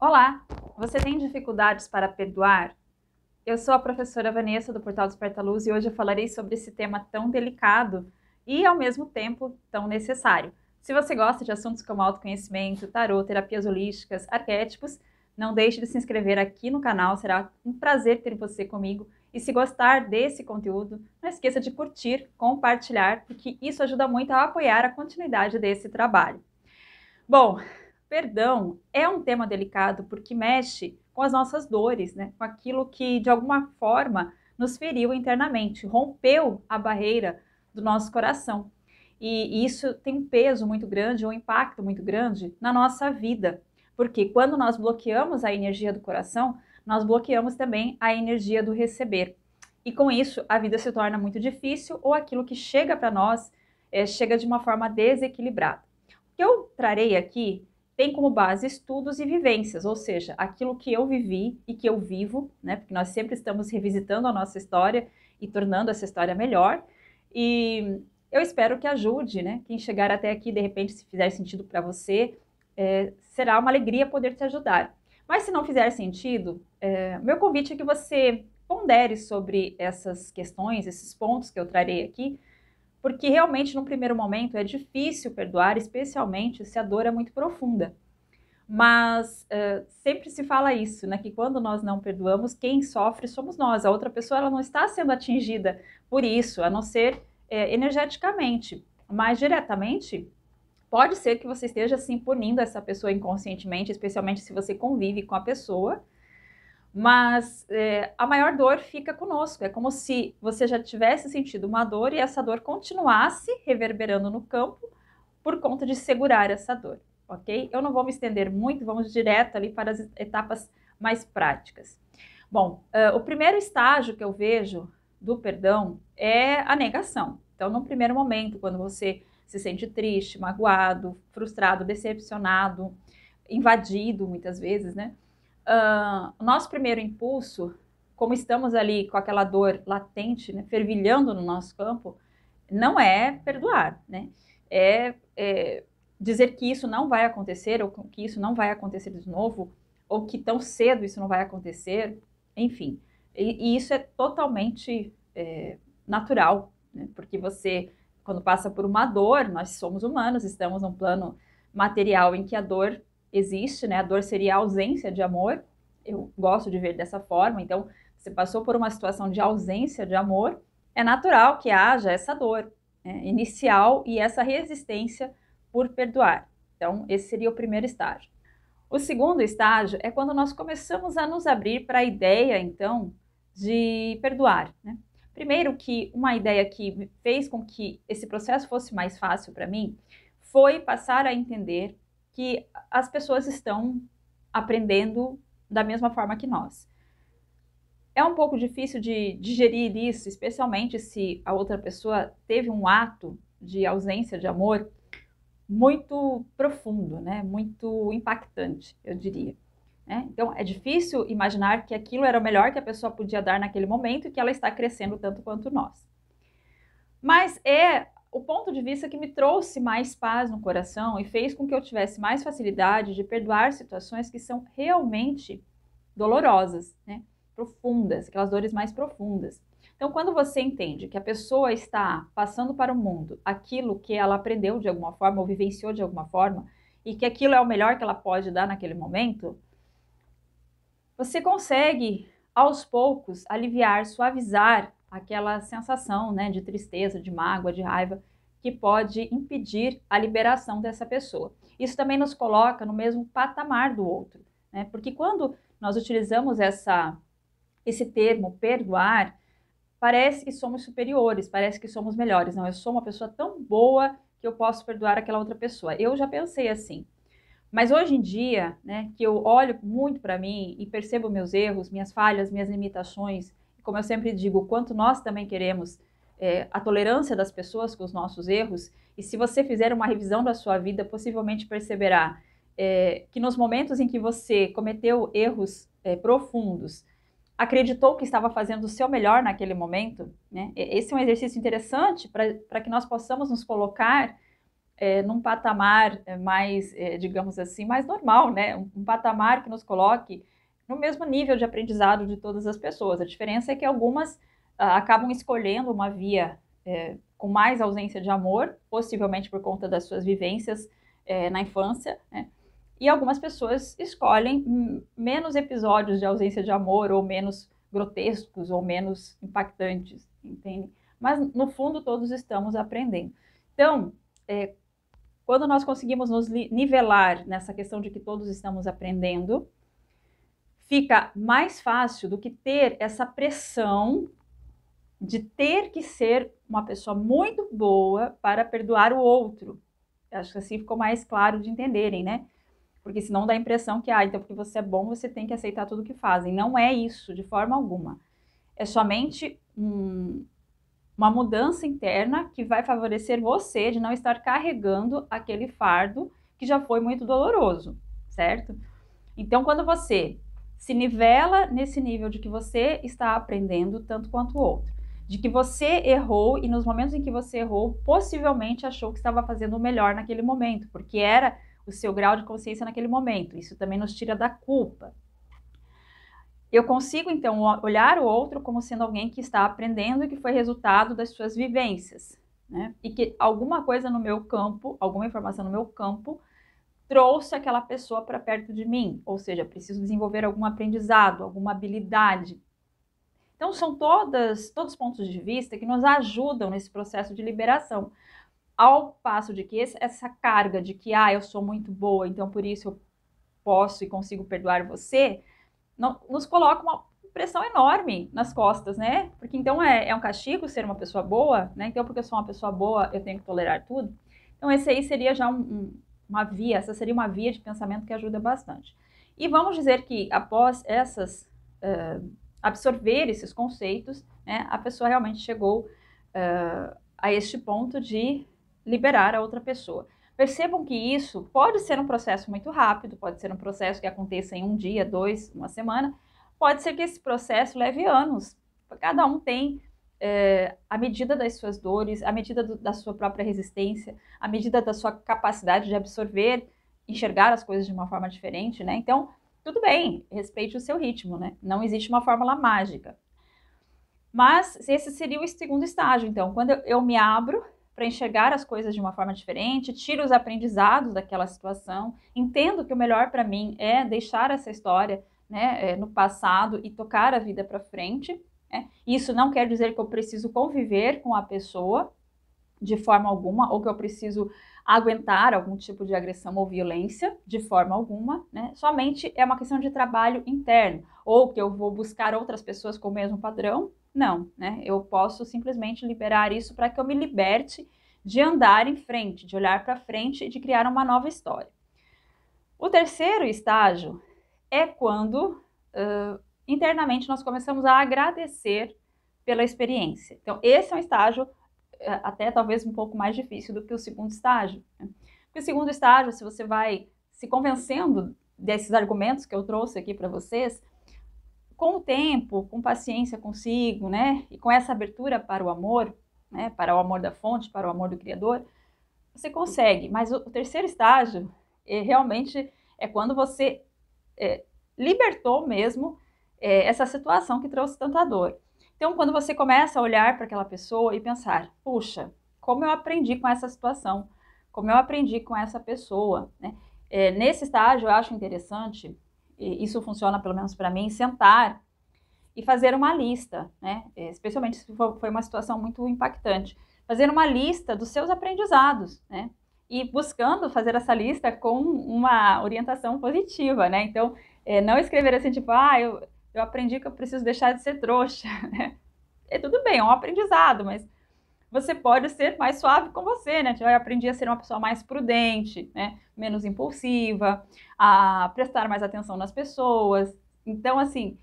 Olá! Você tem dificuldades para perdoar? Eu sou a professora Vanessa do Portal Desperta Luz e hoje eu falarei sobre esse tema tão delicado e ao mesmo tempo tão necessário. Se você gosta de assuntos como autoconhecimento, tarô, terapias holísticas, arquétipos, não deixe de se inscrever aqui no canal, será um prazer ter você comigo. E se gostar desse conteúdo, não esqueça de curtir, compartilhar, porque isso ajuda muito a apoiar a continuidade desse trabalho. Bom, perdão é um tema delicado porque mexe com as nossas dores, né? Com aquilo que de alguma forma nos feriu internamente, rompeu a barreira do nosso coração. E isso tem um peso muito grande, um impacto muito grande na nossa vida. Porque quando nós bloqueamos a energia do coração, nós bloqueamos também a energia do receber. E com isso, a vida se torna muito difícil ou aquilo que chega para nós chega de uma forma desequilibrada. O que eu trarei aqui tem como base estudos e vivências, ou seja, aquilo que eu vivi e que eu vivo, né? Porque nós sempre estamos revisitando a nossa história e tornando essa história melhor. E eu espero que ajude, né? Quem chegar até aqui, de repente, se fizer sentido para você, será uma alegria poder te ajudar. Mas se não fizer sentido, meu convite é que você pondere sobre essas questões, esses pontos que eu trarei aqui, porque realmente, num primeiro momento, é difícil perdoar, especialmente se a dor é muito profunda. Mas sempre se fala isso, né? Que quando nós não perdoamos, quem sofre somos nós. A outra pessoa ela não está sendo atingida por isso, a não ser energeticamente. Mas diretamente, pode ser que você esteja assim punindo essa pessoa inconscientemente, especialmente se você convive com a pessoa. Mas a maior dor fica conosco. É como se você já tivesse sentido uma dor e essa dor continuasse reverberando no campo por conta de segurar essa dor, ok? Eu não vou me estender muito, vamos direto ali para as etapas mais práticas. Bom, o primeiro estágio que eu vejo do perdão é a negação. Então, no primeiro momento, quando você se sente triste, magoado, frustrado, decepcionado, invadido muitas vezes, né? O nosso primeiro impulso, como estamos ali com aquela dor latente, né, fervilhando no nosso campo, não é perdoar, né? É dizer que isso não vai acontecer, ou que isso não vai acontecer de novo, ou que tão cedo isso não vai acontecer, enfim. E isso é totalmente natural, né? Porque você, quando passa por uma dor, nós somos humanos, estamos num plano material em que a dor existe, né? A dor seria a ausência de amor. Eu gosto de ver dessa forma. Então, você passou por uma situação de ausência de amor, é natural que haja essa dor inicial e essa resistência por perdoar. Então, esse seria o primeiro estágio. O segundo estágio é quando nós começamos a nos abrir para a ideia, então, de perdoar, né? Primeiro que uma ideia que fez com que esse processo fosse mais fácil para mim foi passar a entender que as pessoas estão aprendendo da mesma forma que nós. É um pouco difícil de digerir isso, especialmente se a outra pessoa teve um ato de ausência de amor muito profundo, né? Muito impactante, eu diria. Né? Então, é difícil imaginar que aquilo era o melhor que a pessoa podia dar naquele momento e que ela está crescendo tanto quanto nós. Mas é o ponto de vista que me trouxe mais paz no coração e fez com que eu tivesse mais facilidade de perdoar situações que são realmente dolorosas, né? Profundas, aquelas dores mais profundas. Então, quando você entende que a pessoa está passando para o mundo aquilo que ela aprendeu de alguma forma ou vivenciou de alguma forma e que aquilo é o melhor que ela pode dar naquele momento, você consegue, aos poucos, aliviar, suavizar aquela sensação, né, de tristeza, de mágoa, de raiva, que pode impedir a liberação dessa pessoa. Isso também nos coloca no mesmo patamar do outro, né? Porque quando nós utilizamos esse termo perdoar, parece que somos superiores, parece que somos melhores. Não, eu sou uma pessoa tão boa que eu posso perdoar aquela outra pessoa. Eu já pensei assim. Mas hoje em dia, né, que eu olho muito para mim e percebo meus erros, minhas falhas, minhas limitações, como eu sempre digo, o quanto nós também queremos a tolerância das pessoas com os nossos erros, e se você fizer uma revisão da sua vida, possivelmente perceberá que nos momentos em que você cometeu erros profundos, acreditou que estava fazendo o seu melhor naquele momento, né? Esse é um exercício interessante para que nós possamos nos colocar num patamar mais, digamos assim, mais normal, né? Um patamar que nos coloque no mesmo nível de aprendizado de todas as pessoas. A diferença é que algumas acabam escolhendo uma via com mais ausência de amor, possivelmente por conta das suas vivências na infância, né? E algumas pessoas escolhem menos episódios de ausência de amor, ou menos grotescos, ou menos impactantes, entende? Mas, no fundo, todos estamos aprendendo. Então, quando nós conseguimos nos nivelar nessa questão de que todos estamos aprendendo, fica mais fácil do que ter essa pressão de ter que ser uma pessoa muito boa para perdoar o outro. Acho que assim ficou mais claro de entenderem, né? Porque senão dá a impressão que, então porque você é bom, você tem que aceitar tudo que fazem. Não é isso, de forma alguma. É somente uma mudança interna que vai favorecer você de não estar carregando aquele fardo que já foi muito doloroso, certo? Então, quando você se nivela nesse nível de que você está aprendendo tanto quanto o outro, de que você errou e nos momentos em que você errou, possivelmente achou que estava fazendo o melhor naquele momento, porque era o seu grau de consciência naquele momento. Isso também nos tira da culpa. Eu consigo, então, olhar o outro como sendo alguém que está aprendendo e que foi resultado das suas vivências, né? E que alguma coisa no meu campo, alguma informação no meu campo, trouxe aquela pessoa para perto de mim. Ou seja, preciso desenvolver algum aprendizado, alguma habilidade. Então, são todos os pontos de vista que nos ajudam nesse processo de liberação. Ao passo de que essa carga de que, eu sou muito boa, então por isso eu posso e consigo perdoar você, nos coloca uma pressão enorme nas costas, né? Porque então é um castigo ser uma pessoa boa, né? Então, porque eu sou uma pessoa boa, eu tenho que tolerar tudo. Então, esse aí seria já uma via, essa seria uma via de pensamento que ajuda bastante. E vamos dizer que após absorver esses conceitos, né, a pessoa realmente chegou a este ponto de liberar a outra pessoa. Percebam que isso pode ser um processo muito rápido, pode ser um processo que aconteça em um dia, 2, uma semana, pode ser que esse processo leve anos. Cada um tem a medida das suas dores, a medida da sua própria resistência, a medida da sua capacidade de absorver, enxergar as coisas de uma forma diferente, né? Então, tudo bem, respeite o seu ritmo, né? Não existe uma fórmula mágica. Mas esse seria o segundo estágio, então, quando eu me abro para enxergar as coisas de uma forma diferente, tiro os aprendizados daquela situação, entendo que o melhor para mim é deixar essa história, né, no passado e tocar a vida para frente. Né? Isso não quer dizer que eu preciso conviver com a pessoa de forma alguma, ou que eu preciso aguentar algum tipo de agressão ou violência de forma alguma, né? Somente é uma questão de trabalho interno, ou que eu vou buscar outras pessoas com o mesmo padrão. Não, né? Eu posso simplesmente liberar isso para que eu me liberte de andar em frente, de olhar para frente e de criar uma nova história. O terceiro estágio é quando internamente nós começamos a agradecer pela experiência. Então, esse é um estágio até talvez um pouco mais difícil do que o segundo estágio. Né? Porque o segundo estágio, se você vai se convencendo desses argumentos que eu trouxe aqui para vocês, com o tempo, com paciência consigo, né, e com essa abertura para o amor, né, para o amor da fonte, para o amor do Criador, você consegue. Mas o terceiro estágio realmente é quando você libertou mesmo essa situação que trouxe tanta dor. Então, quando você começa a olhar para aquela pessoa e pensar, puxa, como eu aprendi com essa situação, como eu aprendi com essa pessoa, né? Nesse estágio, eu acho interessante, e isso funciona pelo menos para mim, sentar e fazer uma lista, né? Especialmente se foi uma situação muito impactante. Fazer uma lista dos seus aprendizados, né? E buscando fazer essa lista com uma orientação positiva, né? Então, não escrever assim, tipo, eu aprendi que eu preciso deixar de ser trouxa, né? Tudo bem, é um aprendizado, mas você pode ser mais suave com você, né? Eu aprendi a ser uma pessoa mais prudente, né? Menos impulsiva, a prestar mais atenção nas pessoas. Então, assim,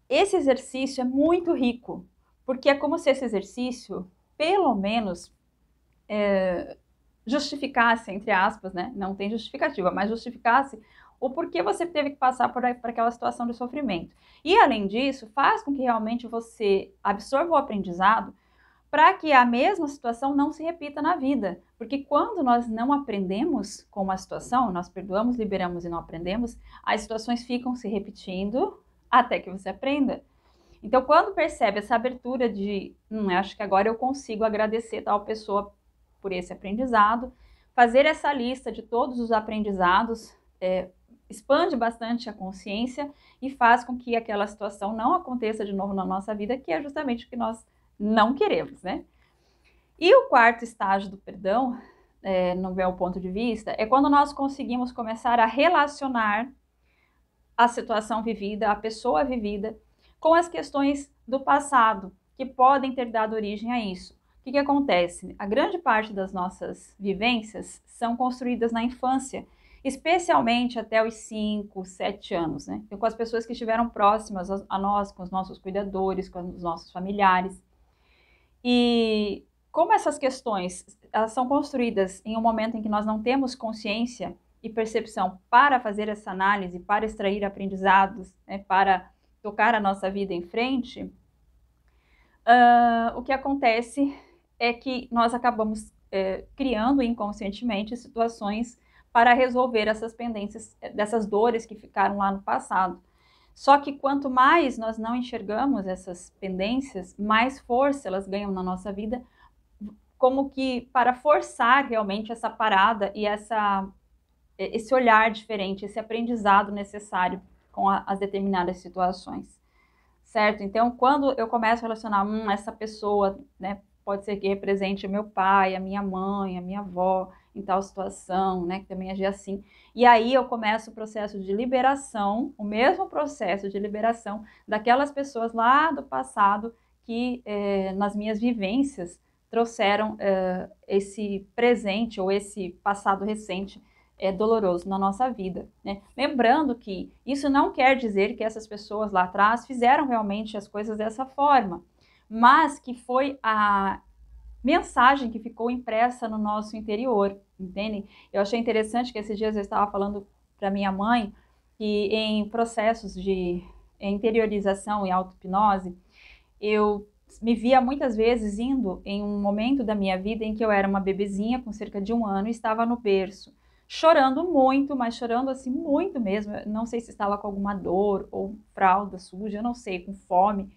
esse exercício é muito rico, porque é como se esse exercício, pelo menos, justificasse, entre aspas, né? Não tem justificativa, mas justificasse o porquê você teve que passar por aquela situação de sofrimento. E, além disso, faz com que realmente você absorva o aprendizado para que a mesma situação não se repita na vida. Porque quando nós não aprendemos com uma situação, nós perdoamos, liberamos e não aprendemos, as situações ficam se repetindo até que você aprenda. Então, quando percebe essa abertura de, acho que agora eu consigo agradecer tal pessoa por esse aprendizado, fazer essa lista de todos os aprendizados, expande bastante a consciência e faz com que aquela situação não aconteça de novo na nossa vida, que é justamente o que nós não queremos, né? E o quarto estágio do perdão, no meu ponto de vista, é quando nós conseguimos começar a relacionar a situação vivida, a pessoa vivida, com as questões do passado, que podem ter dado origem a isso. O que acontece? A grande parte das nossas vivências são construídas na infância, especialmente até os 5, 7 anos, né? Com as pessoas que estiveram próximas a nós, com os nossos cuidadores, com os nossos familiares. E como essas questões elas são construídas em um momento em que nós não temos consciência e percepção para fazer essa análise, para extrair aprendizados, né, para tocar a nossa vida em frente, o que acontece é que nós acabamos criando inconscientemente situações para resolver essas pendências, dessas dores que ficaram lá no passado. Só que quanto mais nós não enxergamos essas pendências, mais força elas ganham na nossa vida, como que para forçar realmente essa parada e esse olhar diferente, esse aprendizado necessário com as determinadas situações, certo? Então, quando eu começo a relacionar, essa pessoa, né, pode ser que represente o meu pai, a minha mãe, a minha avó, em tal situação, né, que também agia assim. E aí eu começo o processo de liberação, o mesmo processo de liberação daquelas pessoas lá do passado que, nas minhas vivências, trouxeram esse presente ou esse passado recente doloroso na nossa vida, né? Lembrando que isso não quer dizer que essas pessoas lá atrás fizeram realmente as coisas dessa forma, mas que foi a mensagem que ficou impressa no nosso interior, entendem? Eu achei interessante que esses dias eu estava falando para minha mãe que em processos de interiorização e auto-hipnose, eu me via muitas vezes indo em um momento da minha vida em que eu era uma bebezinha com cerca de 1 ano e estava no berço, chorando muito, mas chorando assim muito mesmo, eu não sei se estava com alguma dor ou fralda suja, eu não sei, com fome,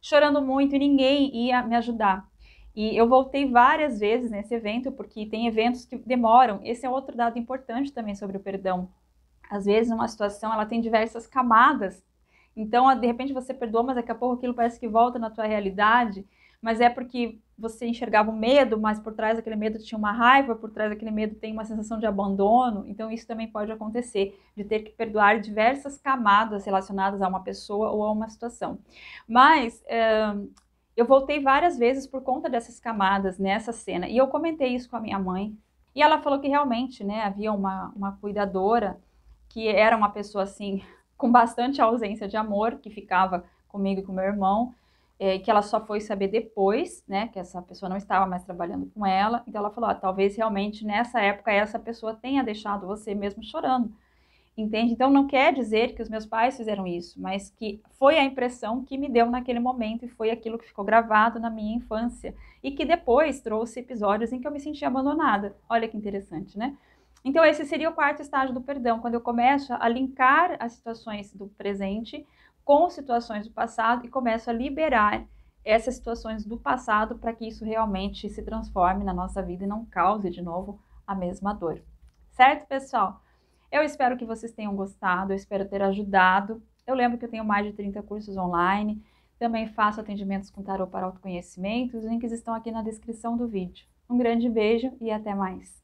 chorando muito e ninguém ia me ajudar. E eu voltei várias vezes nesse evento, porque tem eventos que demoram. Esse é outro dado importante também sobre o perdão. Às vezes uma situação ela tem diversas camadas, então de repente você perdoa, mas daqui a pouco aquilo parece que volta na tua realidade, mas é porque você enxergava o medo, mas por trás daquele medo tinha uma raiva, por trás daquele medo tem uma sensação de abandono, então isso também pode acontecer, de ter que perdoar diversas camadas relacionadas a uma pessoa ou a uma situação. Mas eu voltei várias vezes por conta dessas camadas nessa cena, e eu comentei isso com a minha mãe, e ela falou que realmente, né, havia uma cuidadora que era uma pessoa assim, com bastante ausência de amor, que ficava comigo e com meu irmão, que ela só foi saber depois, né, que essa pessoa não estava mais trabalhando com ela, então ela falou, talvez realmente nessa época essa pessoa tenha deixado você mesmo chorando, entende? Então não quer dizer que os meus pais fizeram isso, mas que foi a impressão que me deu naquele momento e foi aquilo que ficou gravado na minha infância e que depois trouxe episódios em que eu me senti abandonada. Olha que interessante, né? Então esse seria o quarto estágio do perdão, quando eu começo a linkar as situações do presente com situações do passado e começo a liberar essas situações do passado para que isso realmente se transforme na nossa vida e não cause de novo a mesma dor. Certo, pessoal? Eu espero que vocês tenham gostado, eu espero ter ajudado. Eu lembro que eu tenho mais de 30 cursos online, também faço atendimentos com tarô para autoconhecimento, os links estão aqui na descrição do vídeo. Um grande beijo e até mais!